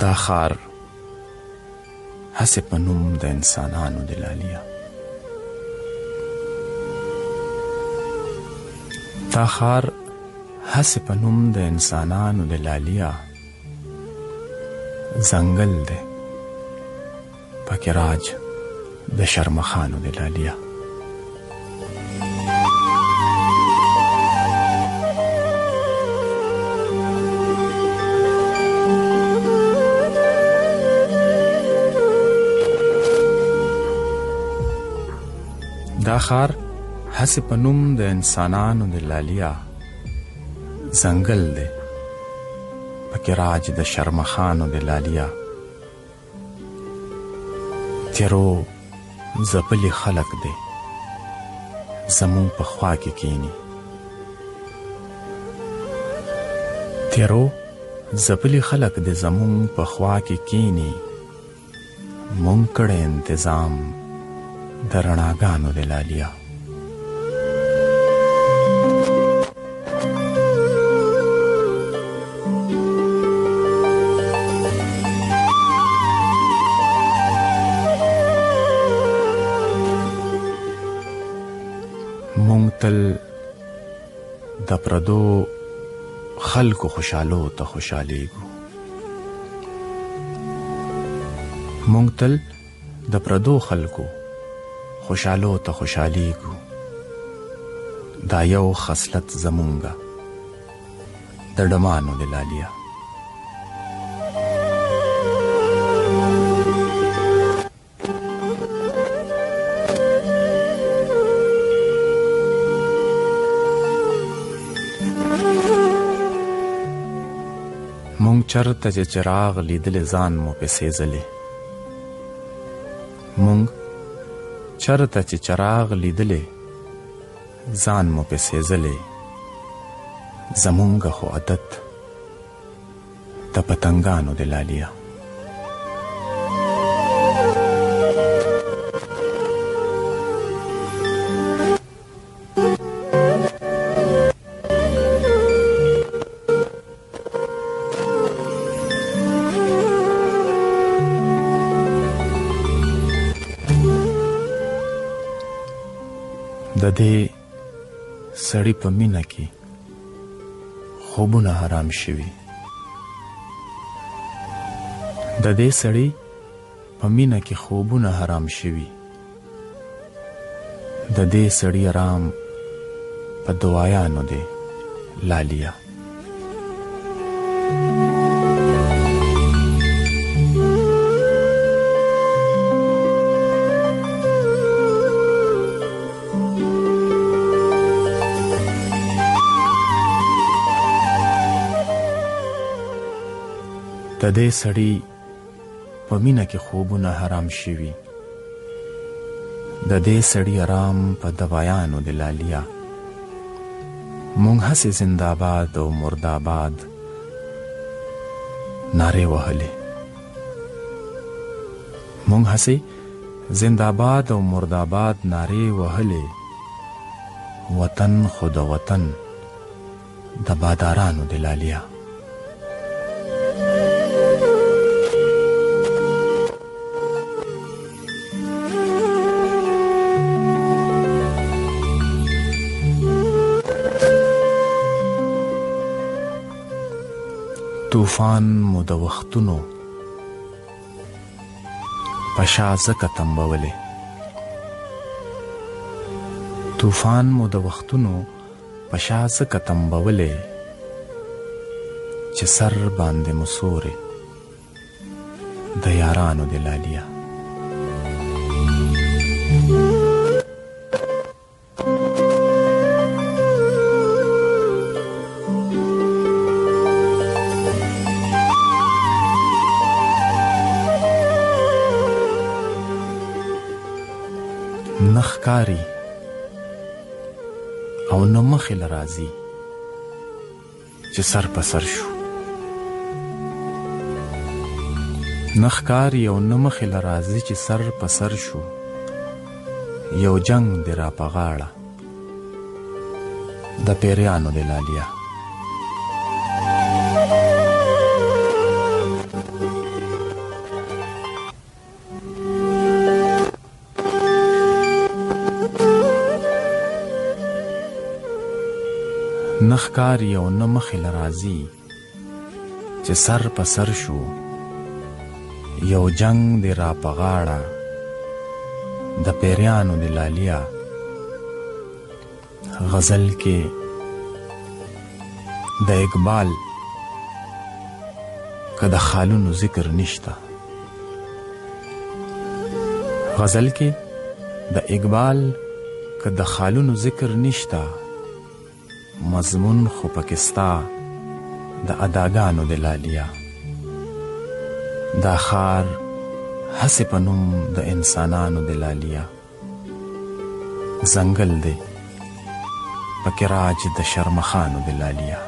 دا ښار هسې په نوم د انسانانو د لاليه، دا ښار هسې په نوم د انسانانو د لاليه، ځنګل دی پکې راج د شرمخانو د لاليه. دا ښار هسې په نوم د انسانانو د لاليه، ځنګل دی پکې راج د شرمخانو د لاليه. تیرو ځپلي خلق دی زمون په خوا کې کینی، تیرو ځپلي خلق دی زمون په خوا کې کینی، مونږ کړی انتظام د رڼاګانو د لاليه. مونږ تل د پردو خلکو خوشحالو ته خوشحالیږو، مونږ تل د پردو خلکو خوشحالو ته خوشحالیږو. دا یو خصلت زمونږه د ډمانو د لاليه. مونږ چرته چې چراغ لیدلې ځان مو پې سېزلې، مونږ چرته چې چراغ لیدلې ځان مو پې سېزلې، زمونږه خو عادت د پتنګانو د لاليه. د دې سړي په مینه کې خوبونه حرام شوي، د دې سړي په مینه کې خوبونه حرام شوي، د دې سړي آرام په دعایانو دی لاليه. د دې سړي په مینه کې خوبونه حرام شوي، د دې سړي آرام په دوایانو د لاليه. مونږ هسې زنده‌باد او مرده‌باد نارې وهلې، مونږ هسې زنده‌باد او مرده‌باد نارې وهلې، وطن خو د وطن د بادارانو د لاليه. طوفان مو د وختونو په شا ځکه تمبولې، طوفان مو د وختونو په شا ځکه تمبولې، چې سر باندې مو سورې د یارانو د لاليه. نه ښکاري او نه مخې له راځي چې سر په سر شو، نه ښکاري او نه مخې له راځي چې سر په سر شو، یو جنگ دی را په غاړه د پیریانو د لاليه. نخکار یو نه مخې له راځي چې سر په سر شو یو جنگ دی را په غاړه د پیریانو د لالیا غزل کې د اقبال که د خالونو ذکر نشتا غزل کې د اقبال که د خالونو ذکر نشتا مضمون خو پکستا د اداګانو د لالیا دا خار هسې په نوم د انسانانو د لالیا ځنګل دی پکې راج د شرمخانو د لالیا